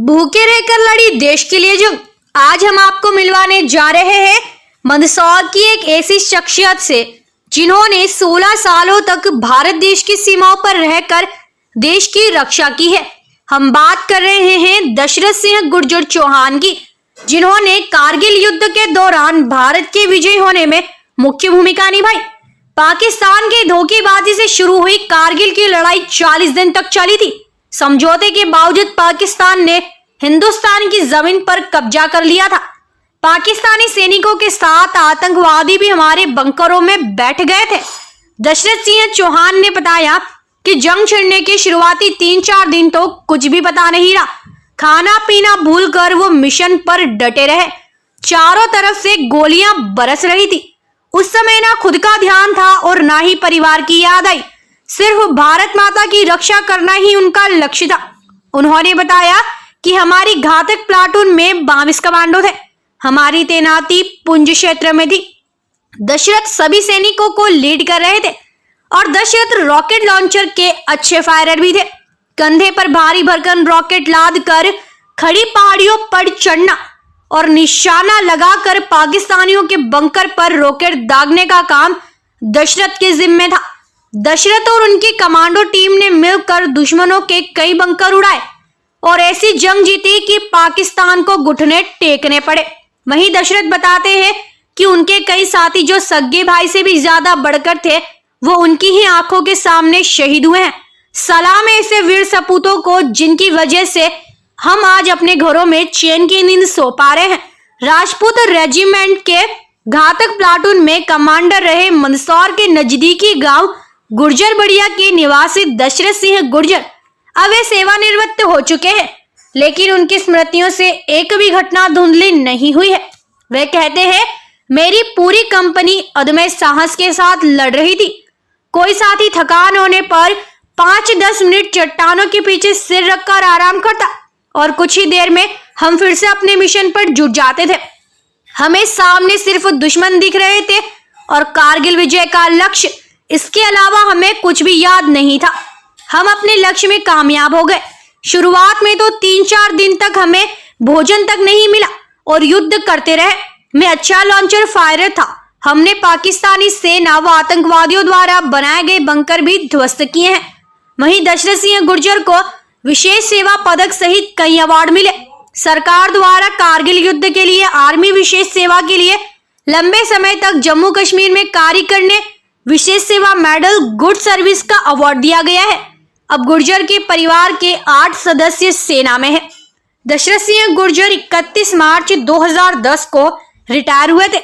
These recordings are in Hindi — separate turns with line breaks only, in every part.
भूखे रहकर लड़ी देश के लिए जंग। आज हम आपको मिलवाने जा रहे हैं मंदसौर की एक ऐसी शख्सियत से जिन्होंने 16 सालों तक भारत देश की सीमाओं पर रहकर देश की रक्षा की है। हम बात कर रहे हैं दशरथ सिंह गुर्जर चौहान की, जिन्होंने कारगिल युद्ध के दौरान भारत के विजयी होने में मुख्य भूमिका निभाई। पाकिस्तान की धोखेबाजी से शुरू हुई कारगिल की लड़ाई 40 दिन तक चली थी। समझौते के बावजूद पाकिस्तान ने हिंदुस्तान की जमीन पर कब्जा कर लिया था। पाकिस्तानी सैनिकों के साथ आतंकवादी भी हमारे बंकरों में बैठ गए थे। दशरथ सिंह चौहान ने बताया कि जंग छिड़ने के शुरुआती 3-4 दिन तो कुछ भी पता नहीं रहा। खाना पीना भूलकर वो मिशन पर डटे रहे। चारों तरफ से गोलियां बरस रही थी। उस समय ना खुद का ध्यान था और ना ही परिवार की याद आई। सिर्फ भारत माता की रक्षा करना ही उनका लक्ष्य था। उन्होंने बताया कि हमारी घातक प्लाटून में 22 कमांडो थे। हमारी तैनाती पुंज क्षेत्र में थी। दशरथ सभी सैनिकों को लीड कर रहे थे और दशरथ रॉकेट लॉन्चर के अच्छे फायरर भी थे। कंधे पर भारी भरकम रॉकेट लाद कर खड़ी पहाड़ियों पर चढ़ना और निशाना लगाकर पाकिस्तानियों के बंकर पर रॉकेट दागने का काम दशरथ के जिम्मे था। दशरथ और उनकी कमांडो टीम ने मिलकर दुश्मनों के कई बंकर उड़ाए और ऐसी जंग जीती कि पाकिस्तान को घुटने टेकने पड़े। वहीं दशरथ बताते हैं कि उनके कई साथी जो सगे भाई से भी ज्यादा बढ़कर थे, वो उनकी ही आंखों के सामने शहीद हुए हैं। सलाम है ऐसे वीर सपूतों को जिनकी वजह से हम आज अपने घरों में चैन की नींद सो पा रहे हैं। राजपूत रेजिमेंट के घातक प्लाटून में कमांडर रहे मंदसौर के नजदीकी गांव गुर्जर बढ़िया के निवासी दशरथ सिंह गुर्जर अब वे सेवानिवृत्त हो चुके हैं, लेकिन उनकी स्मृतियों से एक भी घटना धुंधली नहीं हुई है। वे कहते हैं, मेरी पूरी कंपनी अदम्य साहस के साथ लड़ रही थी। कोई साथी थकान होने पर 5-10 मिनट चट्टानों के पीछे सिर रखकर आराम करता और कुछ ही देर में हम फिर से अपने मिशन पर जुट जाते थे। हमें सामने सिर्फ दुश्मन दिख रहे थे और कारगिल विजय का लक्ष्य, इसके अलावा हमें कुछ भी याद नहीं था। हम अपने लक्ष्य में कामयाब हो गए। शुरुआत में तो 3-4 दिन तक हमें भोजन तक नहीं मिला और युद्ध करते रहे। मैं अच्छा लॉन्चर फायरर था। हमने पाकिस्तानी सेना व आतंकवादियों द्वारा बनाए गए बंकर भी ध्वस्त किए हैं। वहीं दशरथ सिंह गुर्जर को विशेष सेवा पदक सहित कई अवार्ड मिले। सरकार द्वारा कारगिल युद्ध के लिए आर्मी विशेष सेवा के लिए लंबे समय तक जम्मू कश्मीर में कार्य करने विशेष सेवा मेडल गुड सर्विस का अवार्ड दिया गया है। अब गुर्जर के परिवार के 8 सदस्य सेना में हैं। दशरथ सिंह गुर्जर 31 मार्च 2010 को रिटायर हुए थे।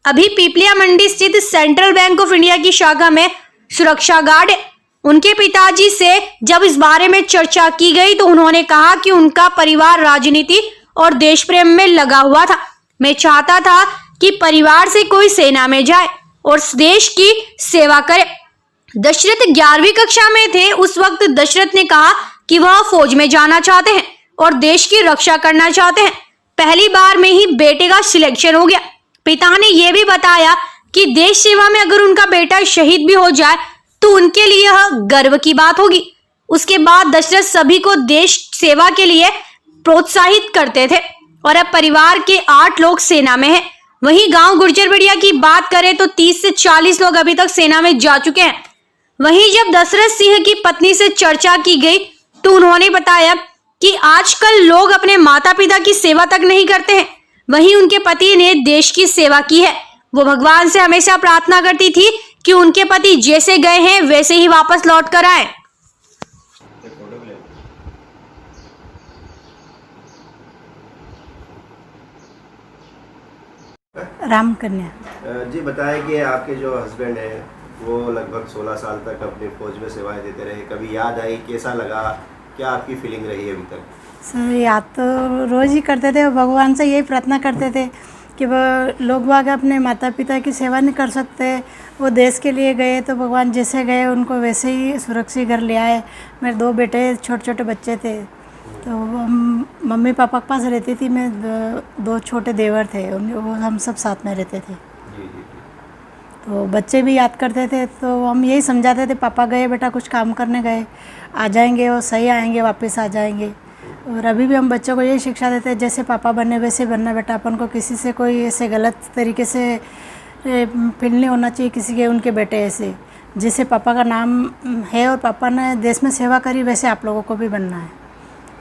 अभी पीपलिया मंडी स्थित सेंट्रल बैंक ऑफ इंडिया की शाखा में सुरक्षा गार्ड है। उनके पिताजी से जब इस बारे में चर्चा की गई तो उन्होंने कहा कि उनका परिवार राजनीति और देश प्रेम में लगा हुआ था। मैं चाहता था कि परिवार से कोई सेना में जाए और देश की सेवा करे। दशरथ 11वीं कक्षा में थे। उस वक्त दशरथ ने कहा कि वह फौज में जाना चाहते हैं और देश की रक्षा करना चाहते हैं। पहली बार में ही बेटे का सिलेक्शन हो गया। पिता ने यह भी बताया कि देश सेवा में अगर उनका बेटा शहीद भी हो जाए तो उनके लिए यह गर्व की बात होगी। उसके बाद दशरथ सभी को देश सेवा के लिए प्रोत्साहित करते थे और अब परिवार के 8 लोग सेना में हैं। वहीं गांव गुर्जर बढ़िया की बात करें तो 30 से 40 लोग अभी तक सेना में जा चुके हैं। वहीं जब दशरथ सिंह की पत्नी से चर्चा की गई तो उन्होंने बताया कि आजकल लोग अपने माता पिता की सेवा तक नहीं करते हैं। वहीं उनके पति ने देश की सेवा की है। वो भगवान से हमेशा प्रार्थना करती थी कि उनके पति जैसे गए हैं वैसे ही वापस लौट कर आए।
राम कन्या
जी बताएं कि आपके जो हस्बैंड हैं वो लगभग 16 साल तक अपनी फौज में सेवाएं देते रहे। कभी याद आई, कैसा लगा, क्या आपकी फीलिंग रही है अभी तक?
सर याद तो रोज़ ही करते थे। भगवान से यही प्रार्थना करते थे कि वो लोग बाग अपने माता पिता की सेवा नहीं कर सकते। वो देश के लिए गए तो भगवान जैसे गए उनको वैसे ही सुरक्षित घर ले आए। मेरे 2 बेटे छोटे छोटे बच्चे थे तो मम्मी पापा के पास रहती थी। मैं 2 छोटे देवर थे, वो हम सब साथ में रहते थे। तो बच्चे भी याद करते थे तो हम यही समझाते थे, पापा गए बेटा कुछ काम करने गए, आ जाएंगे, वो सही आएंगे, वापस आ जाएंगे। और अभी भी हम बच्चों को यही शिक्षा देते हैं, जैसे पापा बने वैसे बनना बेटा। अपन को किसी से कोई ऐसे गलत तरीके से फील नहीं होना चाहिए किसी के, उनके बेटे ऐसे। जैसे पापा का नाम है और पापा ने देश में सेवा करी, वैसे आप लोगों को भी बनना है।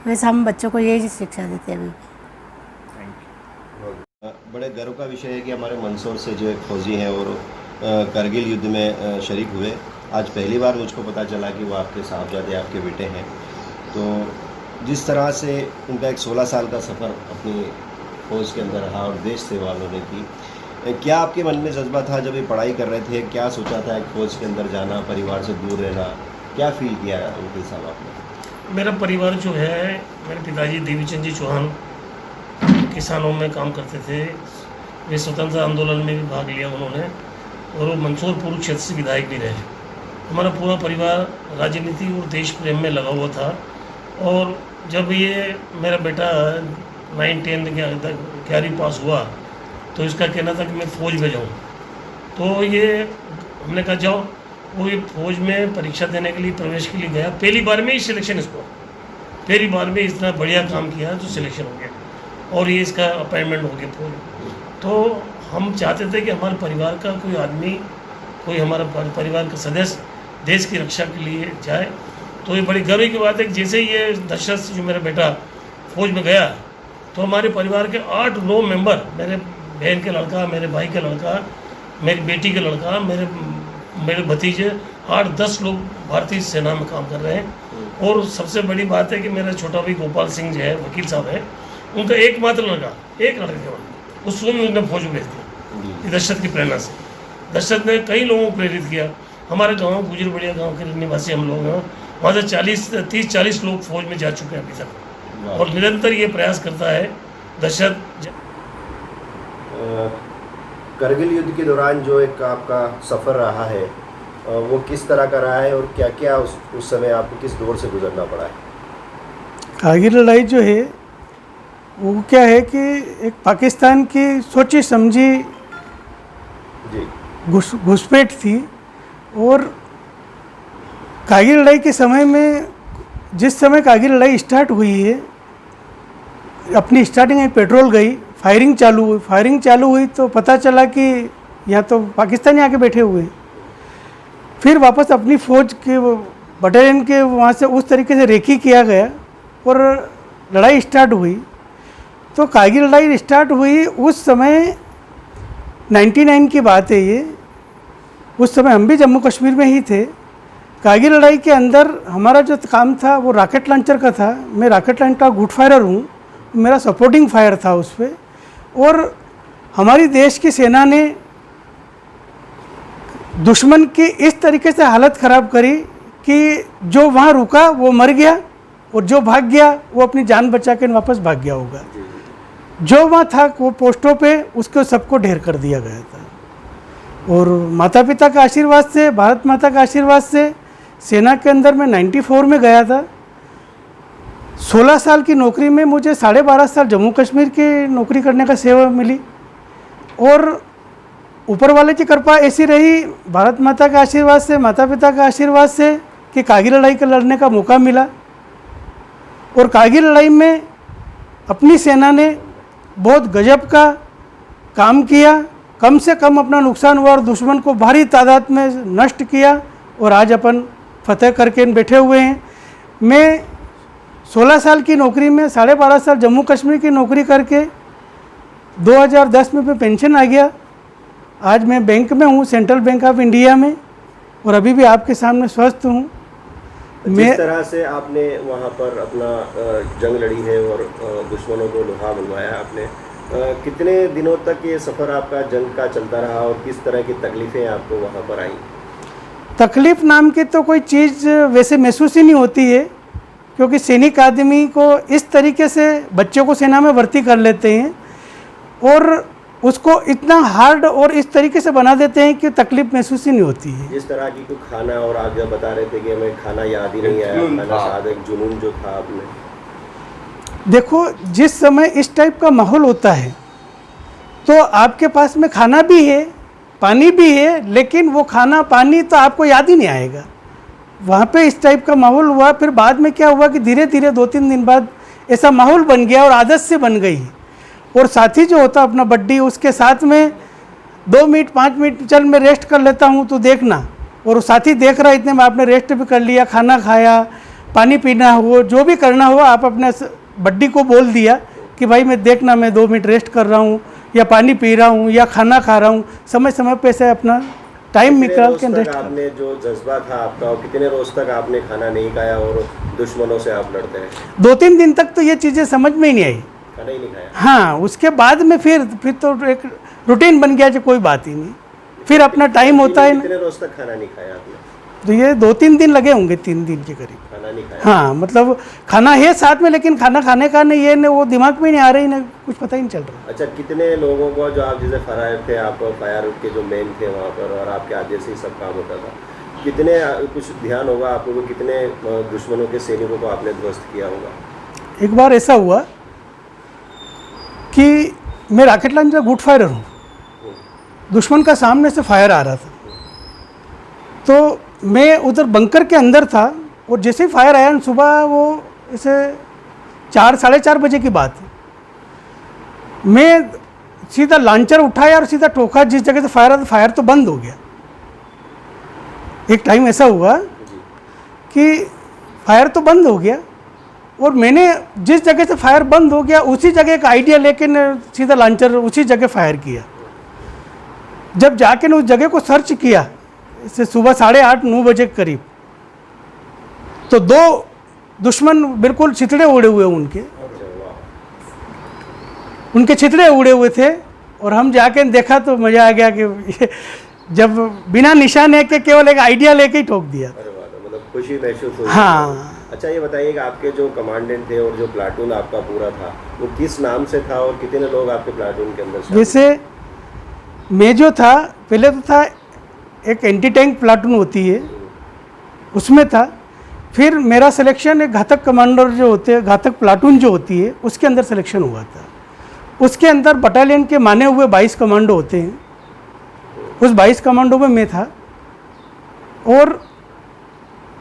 वैसे हम बच्चों को यही शिक्षा देते हैं अभी।
बड़े गर्व का विषय है कि हमारे मंदसौर से जो एक फौजी हैं और करगिल युद्ध में शरीक हुए। आज पहली बार मुझको पता चला कि वो आपके साहबजादे आपके बेटे हैं। तो जिस तरह से उनका एक 16 साल का सफ़र अपनी फ़ौज के अंदर रहा और देश सेवा उन्होंने की, क्या आपके मन में जज्बा था जब ये पढ़ाई कर रहे थे? क्या सोचा था एक फ़ौज के अंदर जाना, परिवार से दूर रहना, क्या फील किया उनके साथ आपने?
मेरा परिवार जो है, मेरे पिताजी देवीचंद जी चौहान किसानों में काम करते थे। वे स्वतंत्रता आंदोलन में भी भाग लिया उन्होंने, और वो मंदसौर पूर्व क्षेत्र से विधायक भी रहे। हमारा पूरा परिवार राजनीति और देश प्रेम में लगा हुआ था। और जब ये मेरा बेटा 9-10 तक 11वीं पास हुआ तो इसका कहना था कि मैं फ़ौज में जाऊँ। तो ये हमने कहा जाओ। वो ये फ़ौज में परीक्षा देने के लिए, प्रवेश के लिए गया। पहली बार में ही सिलेक्शन, इसको पहली बार में इतना बढ़िया काम किया तो सिलेक्शन हो गया और ये इसका अपॉइंटमेंट हो गया फ़ौज। तो हम चाहते थे कि हमारे परिवार का कोई आदमी, कोई हमारा परिवार का सदस्य देश की रक्षा के लिए जाए। तो ये बड़ी गर्व की बात है कि जैसे ये दशरथ जो मेरा बेटा फ़ौज में गया तो हमारे परिवार के 8-9 मेंबर, मेरे बहन के लड़का, मेरे भाई का लड़का, मेरी बेटी का लड़का, मेरे भतीजे, 8-10 लोग भारतीय सेना में काम कर रहे हैं। और सबसे बड़ी बात है कि मेरा छोटा भाई गोपाल सिंह जो है, वकील साहब है, उनका एकमात्र लड़का, एक लड़के के बाद उसको भी उसने फौज में भेज दिया दशरथ की प्रेरणा से। दशरथ ने कई लोगों को प्रेरित किया। हमारे गांव, गुजर बढ़िया गांव के निवासी हम लोग हैं, वहाँ से 30-40 लोग फौज में जा चुके हैं अभी तक। और निरंतर ये प्रयास करता है दशरथ।
करगिल युद्ध के दौरान जो एक आपका सफ़र रहा है, वो किस तरह का रहा है और क्या क्या उस समय आपको किस दौर से गुजरना पड़ा है?
कारगिल लड़ाई जो है वो क्या है कि एक पाकिस्तान की सोची समझी
जी
घुसपैठ थी। और कारगिल लड़ाई के समय में, जिस समय कारगिल लड़ाई स्टार्ट हुई है, अपनी स्टार्टिंग में पेट्रोल गई, फायरिंग चालू हुई तो पता चला कि यहाँ तो पाकिस्तानी आके बैठे हुए हैं। फिर वापस अपनी फ़ौज के बटालियन के वहाँ से उस तरीके से रेकी किया गया और लड़ाई स्टार्ट हुई। तो कारगिल लड़ाई स्टार्ट हुई उस समय 99 की बात है ये। उस समय हम भी जम्मू कश्मीर में ही थे। कारगिल लड़ाई के अंदर हमारा जो काम था वो रॉकेट लॉन्चर का था। मैं रॉकेट लॉन्चर का गुड फायरर हूँ, मेरा सपोर्टिंग फायर था उस पर। और हमारी देश की सेना ने दुश्मन की इस तरीके से हालत ख़राब करी कि जो वहाँ रुका वो मर गया और जो भाग गया वो अपनी जान बचा के वापस भाग गया होगा। जो वहाँ था वो पोस्टों पे उसको सबको ढेर कर दिया गया था। और माता पिता का आशीर्वाद से, भारत माता का आशीर्वाद से सेना के अंदर मैं 94 में गया था। 16 साल की नौकरी में मुझे 12.5 साल जम्मू कश्मीर की नौकरी करने का सेवा मिली। और ऊपर वाले की कृपा ऐसी रही, भारत माता का आशीर्वाद से, माता पिता का आशीर्वाद से, कि कारगिल लड़ाई का लड़ने का मौका मिला। और कारगिल लड़ाई में अपनी सेना ने बहुत गजब का काम किया। कम से कम अपना नुकसान हुआ और दुश्मन को भारी तादाद में नष्ट किया और आज अपन फतेह करके बैठे हुए हैं। मैं 16 साल की नौकरी में 12.5 साल जम्मू कश्मीर की नौकरी करके 2010 में मैं पेंशन आ गया। आज मैं बैंक में हूँ, सेंट्रल बैंक ऑफ इंडिया में, और अभी भी आपके सामने स्वस्थ हूँ।
जिस तरह से आपने वहाँ पर अपना जंग लड़ी है और दुश्मनों को लोहा मनवाया आपने, कितने दिनों तक ये सफ़र आपका जंग का चलता रहा और किस तरह की तकलीफ़ें आपको वहाँ पर आई?
तकलीफ़ नाम की तो कोई चीज़ वैसे महसूस ही नहीं होती है, क्योंकि सैनिक आदमी को इस तरीके से बच्चों को सेना में भर्ती कर लेते हैं और उसको इतना हार्ड और इस तरीके से बना देते हैं कि तकलीफ महसूस ही नहीं होती है।
जिस तरह की कोई खाना, और आप जब बता रहे थे कि हमें खाना याद ही नहीं आया, खाना साथ एक जुनून जो था आपने।
देखो, जिस समय इस टाइप का माहौल होता है तो आपके पास में खाना भी है, पानी भी है, लेकिन वो खाना पानी तो आपको याद ही नहीं आएगा। वहाँ पे इस टाइप का माहौल हुआ। फिर बाद में क्या हुआ कि धीरे धीरे 2-3 दिन बाद ऐसा माहौल बन गया और आदत से बन गई। और साथी जो होता अपना बड्डी, उसके साथ में 2 मिनट 5 मिनट चल मैं रेस्ट कर लेता हूँ तो देखना, और वो साथी देख रहा है, इतने में आपने रेस्ट भी कर लिया, खाना खाया, पानी पीना हो, जो भी करना हो आप अपने बड्डी को बोल दिया कि भाई मैं देखना, मैं 2 मिनट रेस्ट कर रहा हूँ या पानी पी रहा हूँ या खाना खा रहा हूँ, समय समय पे से अपना टाइम निकाल के रेस्ट।
आपने जो जज्बा था आपका, और कितने रोज तक आपने खाना नहीं खाया और दुश्मनों से आप लड़ते हैं?
2-3 दिन तक तो ये चीज़ें समझ में ही नहीं आई।
खाना ही नहीं खाया?
हाँ, उसके बाद में फिर तो एक रूटीन बन गया जो कोई बात ही नहीं, फिर अपना टाइम होता है ना।
कितने रोज तक खाना नहीं खाया आपने?
तो ये 2-3 दिन लगे होंगे, 3 दिन के करीब।
खाना नहीं खाया?
हाँ, मतलब खाना है साथ में, लेकिन खाना खाने का नहीं, ये नहीं, वो दिमाग में नहीं आ रही ना, कुछ पता ही नहीं चल रहा।
अच्छा, कितने लोगों को जो आप जैसे फायर थे, आप फायर के जो मेन थे वहाँ पर, और आपके आगे से ही सब काम होता था, कितने, कुछ ध्यान होगा आप लोगों को, कितने दुश्मनों के सैनिकों को आपने ध्वस्त किया होगा?
एक बार ऐसा हुआ कि मैं रॉकेट लॉन्चर गुड फायरर हूँ, दुश्मन का सामने से फायर आ रहा था, तो मैं उधर बंकर के अंदर था, और जैसे ही फायर आया सुबह, वो ऐसे 4-4:30 बजे की बात है, मैं सीधा लॉन्चर उठाया और सीधा ठोका जिस जगह से फायर आया, फायर तो बंद हो गया। एक टाइम ऐसा हुआ कि फायर तो बंद हो गया, और मैंने जिस जगह से फायर बंद हो गया उसी जगह एक आइडिया लेके सीधा लॉन्चर उसी जगह फायर किया। जब जाके उस जगह को सर्च किया, इससे सुबह 8:30-9 बजे के करीब, तो 2 दुश्मन बिल्कुल छितड़े उड़े हुए उनके छितड़े उड़े हुए थे, और हम जाके देखा तो मज़ा आ गया कि जब बिना निशान है कि केवल एक आइडिया लेके ही ठोक दिया।
अरे वाह, मतलब खुशी महसूस हुई।
हाँ।
अच्छा, ये बताइए कि आपके जो कमांडेंट थे और जो प्लाटून आपका पूरा था, वो किस नाम से था और कितने लोग आपके प्लाटून के अंदर शामिल?
जैसे मैं जो था, पहले तो था एक एंटी टैंक प्लाटून होती है, उसमें था। फिर मेरा सिलेक्शन एक घातक कमांडर जो होते हैं, घातक प्लाटून जो होती है, उसके अंदर सिलेक्शन हुआ था। उसके अंदर बटालियन के माने हुए 22 कमांडो होते हैं, उस 22 कमांडो में मैं था। और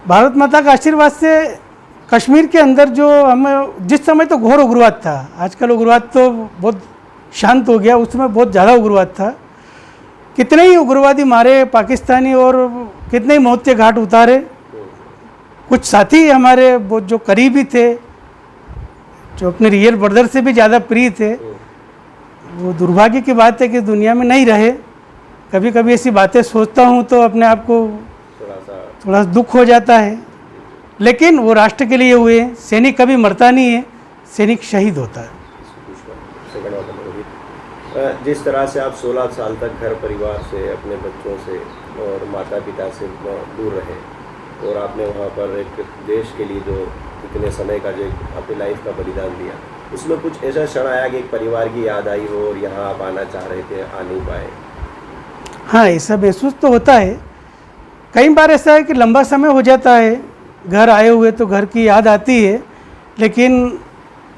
भारत माता का आशीर्वाद से कश्मीर के अंदर जो हमें, जिस समय तो घोर उग्रवाद था, आजकल उग्रवाद तो बहुत शांत हो गया, उस समय बहुत ज़्यादा उग्रवाद था। कितने ही उग्रवादी मारे पाकिस्तानी, और कितने ही मौत के घाट उतारे। कुछ साथी हमारे बहुत जो करीबी थे, जो अपने रियल ब्रदर से भी ज़्यादा प्रिय थे, वो दुर्भाग्य की बात है कि दुनिया में नहीं रहे। कभी कभी ऐसी बातें सोचता हूँ तो अपने आप को थोड़ा दुख हो जाता है, लेकिन वो राष्ट्र के लिए हुए। सैनिक कभी मरता नहीं है, सैनिक शहीद होता है।
जिस तरह से आप 16 साल तक घर परिवार से, अपने बच्चों से और माता पिता से दूर रहे, और आपने वहाँ पर एक देश के लिए जो इतने समय का जो अपनी लाइफ का बलिदान दिया, उसमें कुछ ऐसा क्षण आया कि एक परिवार की याद आई हो और यहाँ आप आना चाह रहे थे, आ नहीं पाए?
हाँ, ऐसा महसूस तो होता है। कई बार ऐसा है कि लंबा समय हो जाता है घर आए हुए, तो घर की याद आती है, लेकिन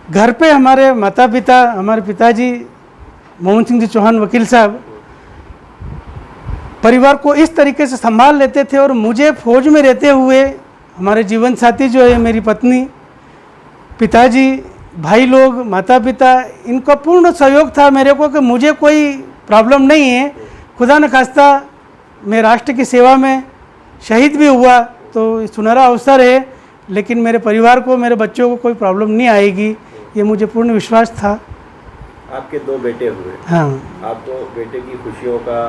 घर पे हमारे माता पिता, हमारे पिताजी मोहन सिंह जी चौहान वकील साहब, परिवार को इस तरीके से संभाल लेते थे। और मुझे फौज में रहते हुए हमारे जीवन साथी जो है, मेरी पत्नी, पिताजी, भाई लोग, माता पिता, इनका पूर्ण सहयोग था मेरे को कि मुझे कोई प्रॉब्लम नहीं है। खुदा न खास्ता मैं राष्ट्र की सेवा में शहीद भी हुआ तो सुनहरा अवसर है, लेकिन मेरे परिवार को, मेरे बच्चों को कोई प्रॉब्लम नहीं आएगी, ये मुझे पूर्ण विश्वास था।
आपके 2 बेटे हुए।
हाँ।
आपको बेटे की खुशियों का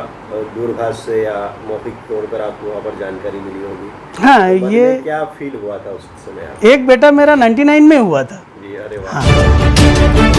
दूरभाष से या मौखिक तौर पर आपको वहाँ पर जानकारी मिली होगी।
हाँ,
तो
ये
क्या फील हुआ था उस समय?
एक बेटा मेरा 99 में हुआ था।
जी, अरे वाह।
हाँ।